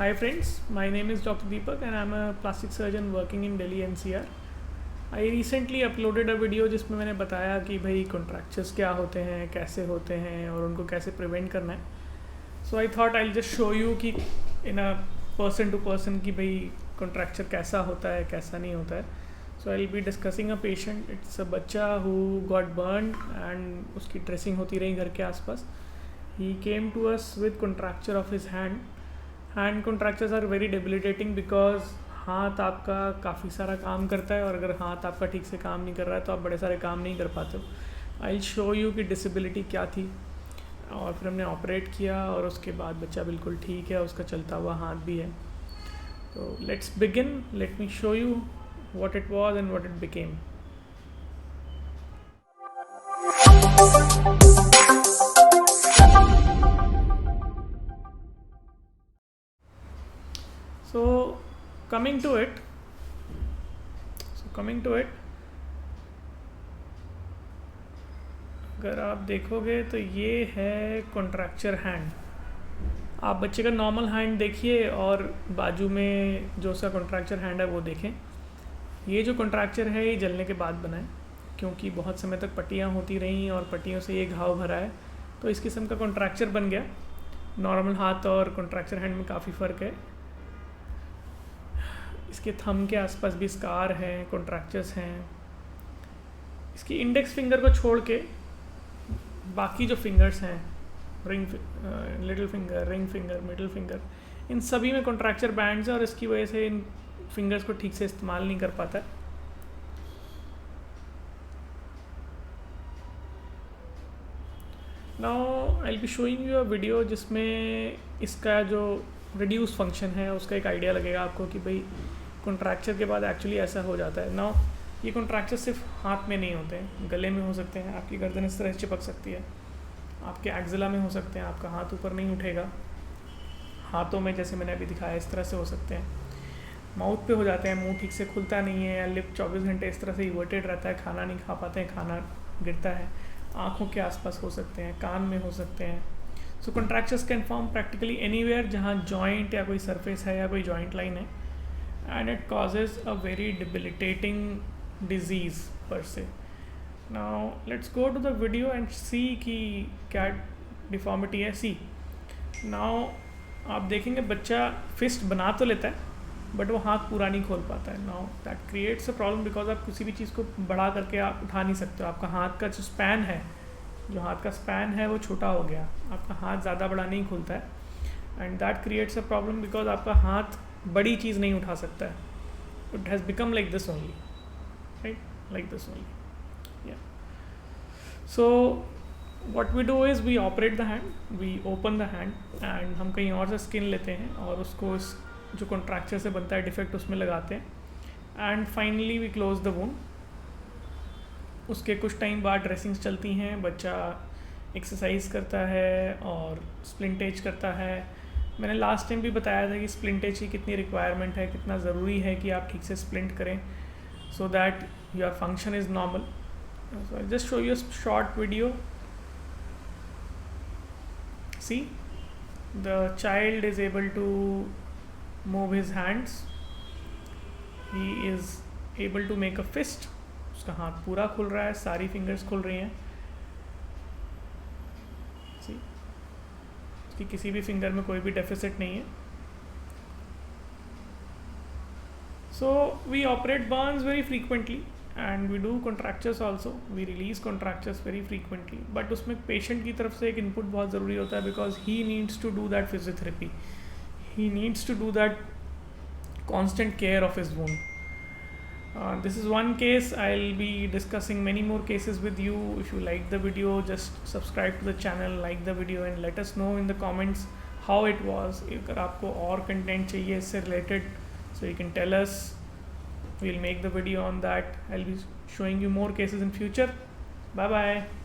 Hi friends, my name is Dr. Deepak and I'm a plastic surgeon working in Delhi NCR. I recently uploaded a video जिसमें मैंने बताया कि भाई contractures क्या होते हैं, कैसे होते हैं और उनको कैसे प्रिवेंट करना है. So I thought I'll just show you कि in a person to person कि भाई कॉन्ट्रैक्चर कैसा होता है, कैसा नहीं होता है. So I'll be discussing a patient. It's a बच्चा who got burned and उसकी ड्रेसिंग होती रही घर के आसपास. He came to us with contracture of his hand. Hand contractures are very debilitating because हाथ आपका काफ़ी सारा काम करता है और अगर हाथ आपका ठीक से काम नहीं कर रहा है तो आप बड़े सारे काम नहीं कर पाते हो. आई विल शो यू कि डिसेबिलिटी क्या थी और फिर हमने ऑपरेट किया और उसके बाद बच्चा बिल्कुल ठीक है, उसका चलता हुआ हाथ भी है. तो let's begin. Let me show you what it was and what it became. So coming to it, अगर आप देखोगे तो ये है कॉन्ट्रैक्चर हैंड. आप बच्चे का नॉर्मल हैंड देखिए और बाजू में जो उसका कॉन्ट्रैक्चर हैंड है वो देखें. ये जो कॉन्ट्रैक्चर है ये जलने के बाद बना है क्योंकि बहुत समय तक पट्टियाँ होती रहीं और पट्टियों से ये घाव भरा है, तो इस किस्म का कॉन्ट्रैक्चर बन गया. नॉर्मल हाथ और कॉन्ट्रैक्चर हैंड में काफ़ी फ़र्क है. इसके थंब के आसपास भी स्कार हैं, कॉन्ट्रैक्चर्स हैं. इसकी इंडेक्स फिंगर को छोड़ के बाकी जो फिंगर्स हैं, little finger, ring finger, middle finger, इन सभी में कॉन्ट्रैक्चर बैंड्स हैं और इसकी वजह से इन फिंगर्स को ठीक से इस्तेमाल नहीं कर पाता. Now I will be showing you a video जिसमें इसका जो रिड्यूस फंक्शन है उसका एक आइडिया लगेगा आपको कि भाई कॉन्ट्रैक्चर के बाद एक्चुअली ऐसा हो जाता है. नाउ ये कॉन्ट्रैक्चर सिर्फ हाथ में नहीं होते हैं, गले में हो सकते हैं, आपकी गर्दन इस तरह चिपक सकती है, आपके एक्जिला में हो सकते हैं, आपका हाथ ऊपर नहीं उठेगा, हाथों में जैसे मैंने अभी दिखाया इस तरह से हो सकते हैं, माउथ पे हो जाते हैं, मुंह ठीक से खुलता नहीं है या लिप 24 घंटे इस तरह से इवर्टेड रहता है, खाना नहीं खा पाते हैं, खाना गिरता है, आँखों के आसपास हो सकते हैं, कान में हो सकते हैं. So contractures can form practically anywhere जहाँ जॉइंट या कोई सरफेस है या कोई जॉइंट लाइन है. And it causes a very debilitating disease per se. Now let's go to the video and see कि क्या deformity है. See, now आप देखेंगे बच्चा फिस्ट बना तो लेता है बट वो हाथ पूरा नहीं खोल पाता है. Now that creates a problem because आप किसी भी चीज़ को बढ़ा करके आप उठा नहीं सकते हो. आपका हाथ का जो स्पैन है, जो हाथ का स्पैन है वो छोटा हो गया, आपका हाथ ज़्यादा बड़ा नहीं खुलता है. And that creates a problem because आपका हाथ बड़ी चीज़ नहीं उठा सकता है. It has become like this only, right, like this only. या so what we do is we operate the hand, we open the hand and हम कहीं और से स्किन लेते हैं और उसको इस जो कॉन्ट्रैक्चर से बनता है डिफेक्ट उसमें लगाते हैं and finally we close the wound. उसके कुछ टाइम बाद ड्रेसिंग्स चलती हैं, बच्चा एक्सरसाइज करता है और स्प्लिंटेज करता है. मैंने लास्ट टाइम भी बताया था कि स्प्लिंटेज की कितनी रिक्वायरमेंट है, कितना ज़रूरी है कि आप ठीक से स्प्लिंट करें so that your function is normal. So I just show you a short video. See the child is able to move his hands, he is able to make a fist. उसका हाथ पूरा खुल रहा है, सारी fingers खुल रही हैं. सी कि किसी भी फिंगर में कोई भी डेफिसिट नहीं है. So we operate burns very frequently and we do contractures also. We release contractures very frequently but उसमें पेशेंट की तरफ से एक इनपुट बहुत ज़रूरी होता है because he needs to do that physiotherapy, he needs to do that constant care of his wound. This is one case. I'll be discussing many more cases with you. If you like the video, just subscribe to the channel, like the video and let us know in the comments how it was. अगर आपको और content चाहिए इससे related, so you can tell us. We'll make the video on that. I'll be showing you more cases in future. Bye bye.